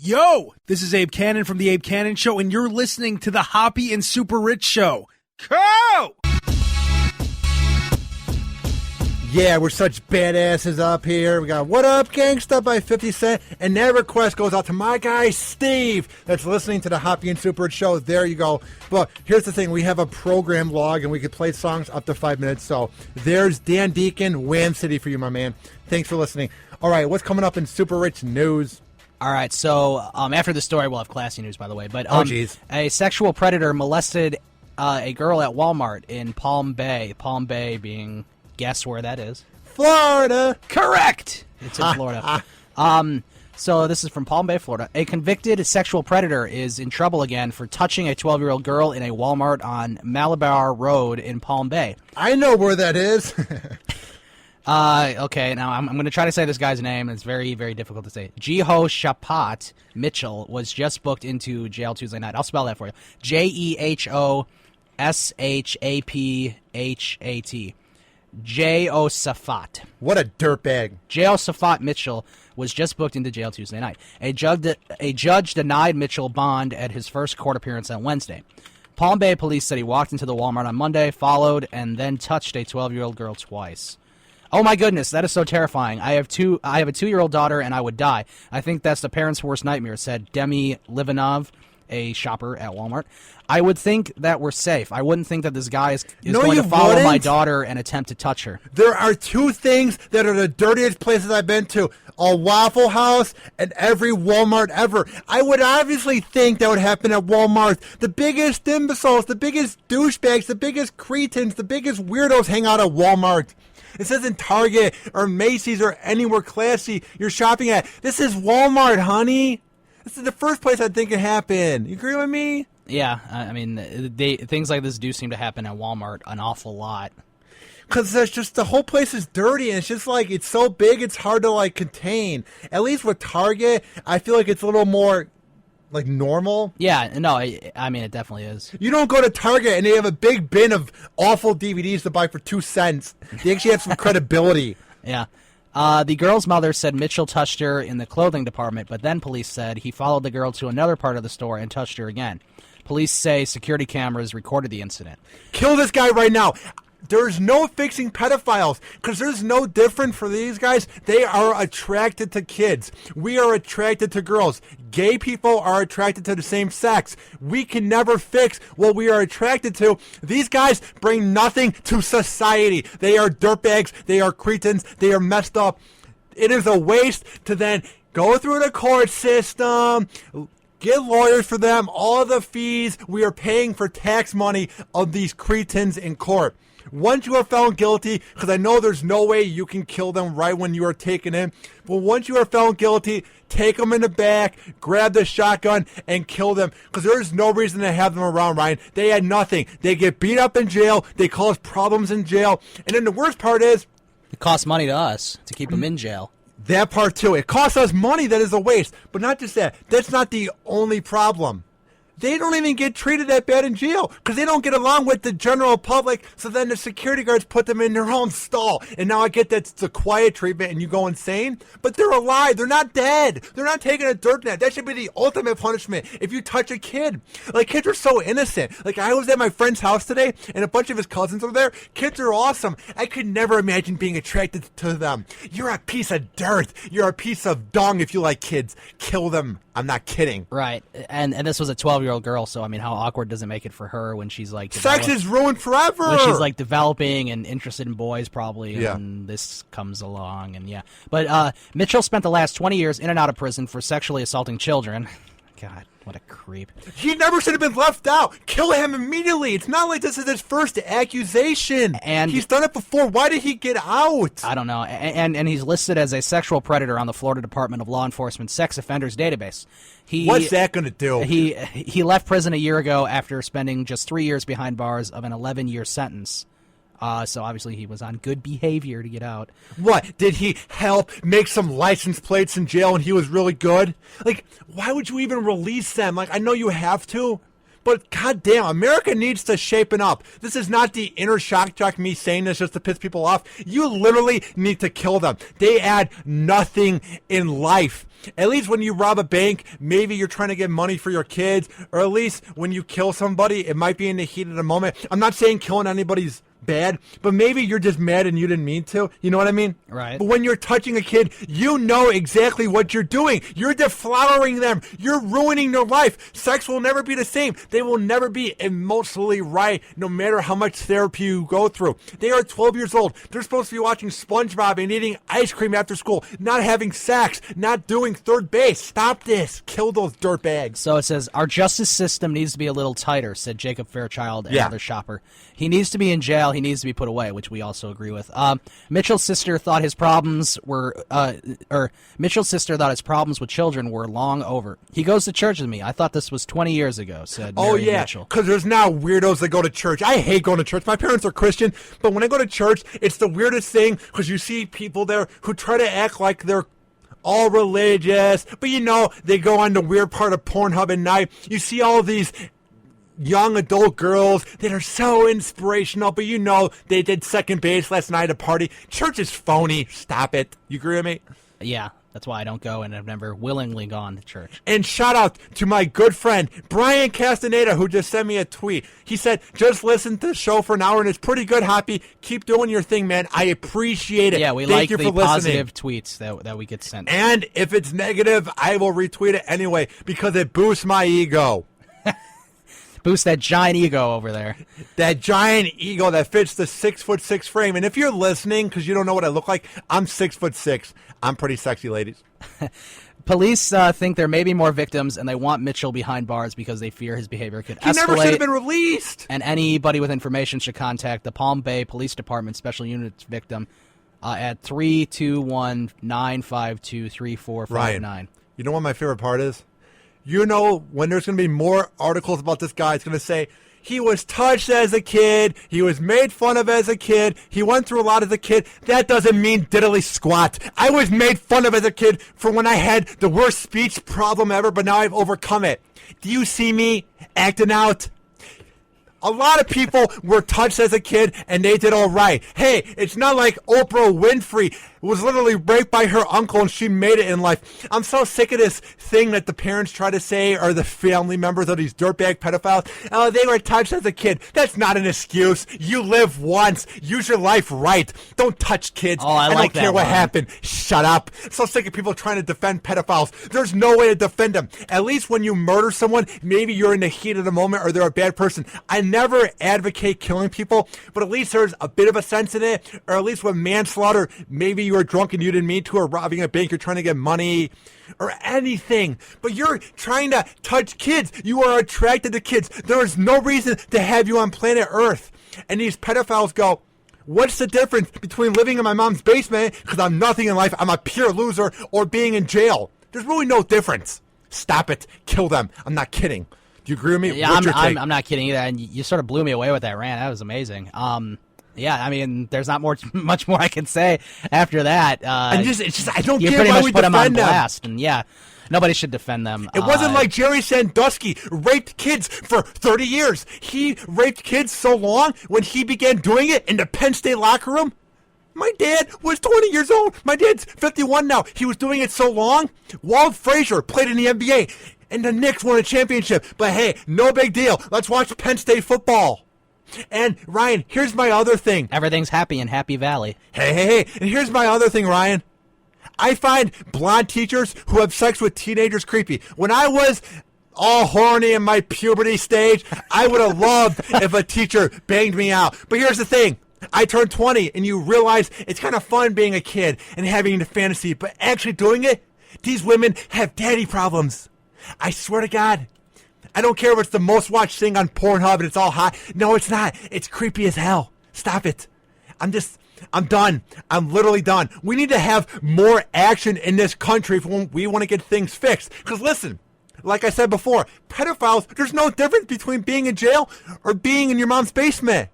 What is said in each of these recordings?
Yo, this is Abe Cannon from The Abe Cannon Show, and you're listening to the Hoppe and SuperRICH Show. Go! Yeah, we're such badasses up here. We got What Up Gangsta by 50 Cent, and that request goes out to my guy Steve that's listening to the Hoppe and SuperRICH Show. There you go. But here's the thing. We have a program log, and we can play songs up to 5 minutes. So there's Dan Deacon, Wham City for you, my man. Thanks for listening. All right, what's coming up in SuperRICH news? All right, so after the story, we'll have classy news, by the way. But a sexual predator molested a girl at Walmart in Palm Bay. Palm Bay being, guess where that is? Florida. Correct. It's in Florida. So this is from Palm Bay, Florida. A convicted sexual predator is in trouble again for touching a 12-year-old girl in a Walmart on Malabar Road in Palm Bay. I know where that is. Okay, now I'm going to try to say this guy's name. It's very, very difficult to say. Jehoshaphat Mitchell was just booked into jail Tuesday night. I'll spell that for you. Jehoshaphat. Jehoshaphat. What a dirtbag. Jehoshaphat Mitchell was just booked into jail Tuesday night. A judge denied Mitchell bond at his first court appearance on Wednesday. Palm Bay police said he walked into the Walmart on Monday, followed, and then touched a 12-year-old girl twice. Oh my goodness, that is so terrifying. I have a 2-year-old daughter, and I would die. I think that's the parent's worst nightmare, said Demi Livanov, a shopper at Walmart. I would think that we're safe. I wouldn't think that this guy is going to follow my daughter and attempt to touch her. There are two things that are the dirtiest places I've been to. A Waffle House and every Walmart ever. I would obviously think that would happen at Walmart. The biggest imbeciles, the biggest douchebags, the biggest cretins, the biggest weirdos hang out at Walmart. This isn't Target or Macy's or anywhere classy you're shopping at. This is Walmart, honey. This is the first place I'd think it happened. You agree with me? Yeah, I mean, things like this do seem to happen at Walmart an awful lot. Because that's just, the whole place is dirty, and it's just like, it's so big, it's hard to, like, contain. At least with Target, I feel like it's a little more, like, normal. Yeah, no, I mean, it definitely is. You don't go to Target and they have a big bin of awful DVDs to buy for 2 cents. They actually have some credibility. Yeah. The girl's mother said Mitchell touched her in the clothing department, but then police said he followed the girl to another part of the store and touched her again. Police say security cameras recorded the incident. Kill this guy right now. There's no fixing pedophiles, because there's no different for these guys. They are attracted to kids. We are attracted to girls. Gay people are attracted to the same sex. We can never fix what we are attracted to. These guys bring nothing to society. They are dirtbags. They are cretins. They are messed up. It is a waste to then go through the court system, get lawyers for them, all the fees we are paying for tax money of these cretins in court. Once you are found guilty, because I know there's no way you can kill them right when you are taken in, but once you are found guilty, take them in the back, grab the shotgun, and kill them, because there's no reason to have them around, Ryan. They had nothing. They get beat up in jail. They cause problems in jail. And then the worst part is, it costs money to us to keep them in jail. That part too. It costs us money. That is a waste. But not just that. That's not the only problem. They don't even get treated that bad in jail because they don't get along with the general public. So then the security guards put them in their own stall. And now I get that it's a quiet treatment and you go insane. But they're alive. They're not dead. They're not taking a dirt nap. That should be the ultimate punishment if you touch a kid. Like, kids are so innocent. Like, I was at my friend's house today and a bunch of his cousins were there. Kids are awesome. I could never imagine being attracted to them. You're a piece of dirt. You're a piece of dung if you like kids. Kill them. I'm not kidding. Right. And this was a 12-year-old girl, so I mean, how awkward does it make it for her when she's like sex is ruined forever. When she's like developing and interested in boys, probably, yeah. And this comes along, and yeah. But Mitchell spent the last 20 years in and out of prison for sexually assaulting children. God, what a creep. He never should have been left out. Kill him immediately. It's not like this is his first accusation. And he's done it before. Why did he get out? I don't know. And he's listed as a sexual predator on the Florida Department of Law Enforcement Sex Offenders Database. What's that going to do? He left prison a year ago after spending just 3 years behind bars of an 11-year sentence. So obviously he was on good behavior to get out. What? Did he help make some license plates in jail and he was really good? Like, why would you even release them? Like, I know you have to, But goddamn, America needs to shapen up. This is not the inner shock jock me saying this just to piss people off. You literally need to kill them. They add nothing in life. At least when you rob a bank, maybe you're trying to get money for your kids, or at least when you kill somebody, it might be in the heat of the moment. I'm not saying killing anybody's bad, but maybe you're just mad and you didn't mean to. You know what I mean? Right. But when you're touching a kid, you know exactly what you're doing. You're deflowering them. You're ruining their life. Sex will never be the same. They will never be emotionally right, no matter how much therapy you go through. They are 12 years old. They're supposed to be watching SpongeBob and eating ice cream after school, not having sex, not doing third base. Stop this. Kill those dirtbags. So it says, our justice system needs to be a little tighter, said Jacob Fairchild, another shopper. He needs to be in jail. He needs to be put away, which we also agree with. Mitchell's sister thought his problems with children were long over. He goes to church with me. I thought this was 20 years ago, said Mary Mitchell. Because there's now weirdos that go to church. I hate going to church. My parents are Christian, but when I go to church, it's the weirdest thing because you see people there who try to act like they're all religious, but you know, they go on the weird part of Pornhub at night. You see all of these young adult girls that are so inspirational, but you know they did second base last night at a party. Church is phony. Stop it. You agree with me? Yeah, that's why I don't go, and I've never willingly gone to church. And shout out to my good friend Brian Castaneda, who just sent me a tweet. He said, just listen to the show for an hour and it's pretty good, Hoppe. Keep doing your thing, man. I appreciate it. Yeah, we Thank like you the for listening. positive tweets that we get sent. And if it's negative, I will retweet it anyway because it boosts my ego. Boost that giant ego over there. That giant ego that fits the 6'6" frame. And if you're listening, because you don't know what I look like, I'm 6'6". I'm pretty sexy, ladies. Police think there may be more victims, and they want Mitchell behind bars because they fear his behavior could escalate. He never should have been released. And anybody with information should contact the Palm Bay Police Department Special Units victim at 321-952-3459. Ryan, you know what my favorite part is? You know, when there's going to be more articles about this guy, it's going to say, he was touched as a kid, he was made fun of as a kid, he went through a lot as a kid. That doesn't mean diddly squat. I was made fun of as a kid for when I had the worst speech problem ever, but now I've overcome it. Do you see me acting out? A lot of people were touched as a kid, and they did all right. Hey, it's not like Oprah Winfrey was literally raped by her uncle, and she made it in life. I'm so sick of this thing that the parents try to say, or the family members of these dirtbag pedophiles. Oh, they were touched as a kid. That's not an excuse. You live once. Use your life right. Don't touch kids. Oh, I don't care what happened. Shut up. So sick of people trying to defend pedophiles. There's no way to defend them. At least when you murder someone, maybe you're in the heat of the moment, or they're a bad person. I never advocate killing people, but at least there's a bit of a sense in it, or at least with manslaughter, maybe you were drunk and you didn't mean to, or robbing a bank, you're trying to get money, or anything, but you're trying to touch kids. You are attracted to kids. There is no reason to have you on planet Earth. And these pedophiles go, what's the difference between living in my mom's basement, because I'm nothing in life, I'm a pure loser, or being in jail? There's really no difference. Stop it. Kill them. I'm not kidding. Do you agree with me? Yeah, I'm not kidding either. And you sort of blew me away with that rant. That was amazing. Yeah, I mean, there's not much more I can say after that. I don't you get pretty why much we put them on defend them. blast, and yeah, nobody should defend them. It wasn't like Jerry Sandusky raped kids for 30 years. He raped kids so long when he began doing it in the Penn State locker room. My dad was 20 years old. My dad's 51 now. He was doing it so long. Walt Frazier played in the NBA, and the Knicks won a championship. But hey, no big deal. Let's watch Penn State football. And Ryan, here's my other thing. Everything's happy in Happy Valley. Hey. And here's my other thing, Ryan. I find blonde teachers who have sex with teenagers creepy. When I was all horny in my puberty stage, I would have loved if a teacher banged me out. But here's the thing. I turned 20, and you realize it's kind of fun being a kid and having the fantasy, but actually doing it, these women have daddy problems. I swear to God. I don't care if it's the most watched thing on Pornhub and it's all hot. No, it's not. It's creepy as hell. Stop it. I'm done. I'm literally done. We need to have more action in this country if we want to get things fixed. Because listen, like I said before, pedophiles, there's no difference between being in jail or being in your mom's basement.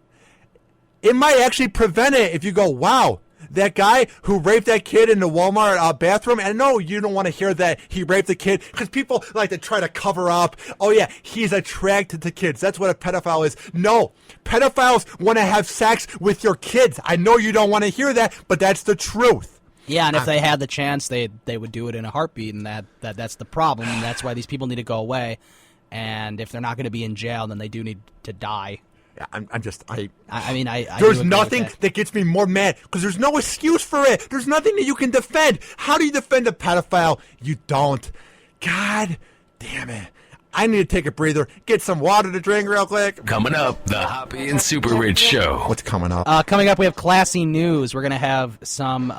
It might actually prevent it if you go, wow, That guy who raped that kid in the Walmart bathroom, and no, you don't want to hear that he raped the kid because people like to try to cover up. Oh, yeah, he's attracted to kids. That's what a pedophile is. No, pedophiles want to have sex with your kids. I know you don't want to hear that, but that's the truth. Yeah, and if they had the chance, they would do it in a heartbeat, and that's the problem, and that's why these people need to go away. And if they're not going to be in jail, then they do need to die. Yeah, I mean, there's nothing that gets me more mad because there's no excuse for it. There's nothing that you can defend. How do you defend a pedophile? You don't. God damn it. I need to take a breather, get some water to drink real quick. Coming up, the Hoppe and Super Rich Show. What's coming up? Coming up, we have classy news. We're going to have some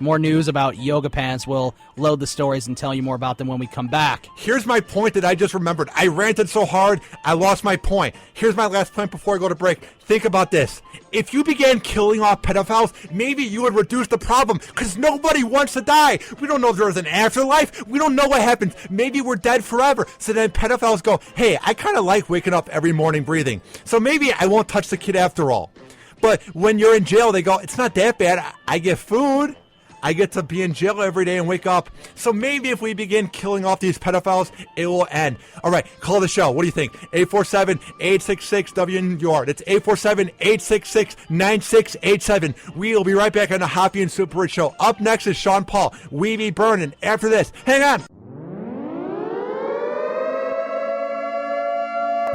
more news about yoga pants. We'll load the stories and tell you more about them when we come back. Here's my point that I just remembered. I ranted so hard, I lost my point. Here's my last point before I go to break. Think about this. If you began killing off pedophiles, maybe you would reduce the problem because nobody wants to die. We don't know if there's an afterlife. We don't know what happens. Maybe we're dead forever. So then pedophiles go, hey, I kind of like waking up every morning breathing. So maybe I won't touch the kid after all. But when you're in jail, they go, it's not that bad. I get food. I get to be in jail every day and wake up. So maybe if we begin killing off these pedophiles, it will end. All right, call the show. What do you think? 847-866-WNUR. That's 847-866-9687. We will be right back on the Hoppe and Super Rich Show. Up next is Sean Paul, Weeby Burnin. After this, hang on.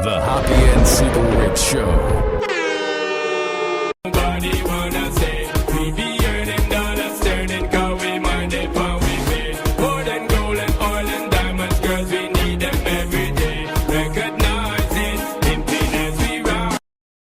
The Hoppe and Super Rich Show.